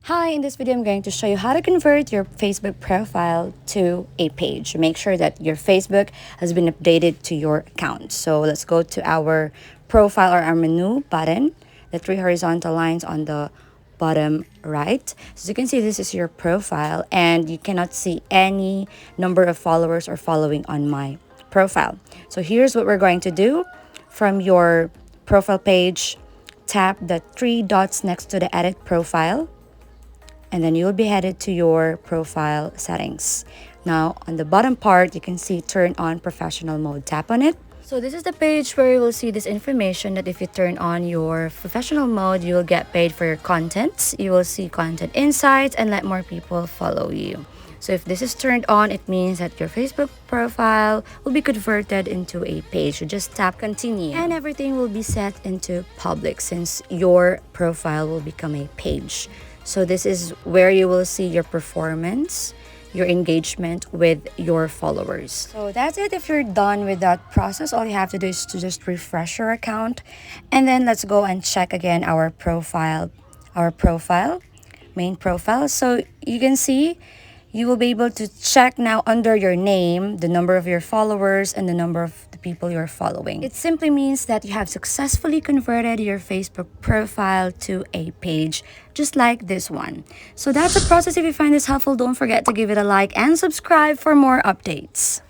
Hi, in this video I'm going to show you how to convert your Facebook profile to a page. Make sure that your Facebook has been updated to your account. So let's go to our profile or our menu button, the three horizontal lines on the bottom right. So you can see this is your profile and you cannot see any number of followers or following on my profile. So here's what we're going to do. From your profile page, tap the three dots next to the edit profile, and then you'll be headed to your profile settings. Now on the bottom part, you can see turn on professional mode. Tap on it. So this is the page where you will see this information that if you turn on your professional mode, you will get paid for your content. You will see content insights and let more people follow you. So if this is turned on, it means that your Facebook profile will be converted into a page. You just tap continue and everything will be set into public since your profile will become a page. So this is where you will see your performance, your engagement with your followers. So that's it. If you're done with that process, all you have to do is to just refresh your account. And then let's go and check again our profile, main profile. So you can see you will be able to check now under your name the number of your followers and the number of the people you're following. It simply means that you have successfully converted your Facebook profile to a page just like this one. So that's the process. If you find this helpful, don't forget to give it a like and subscribe for more updates.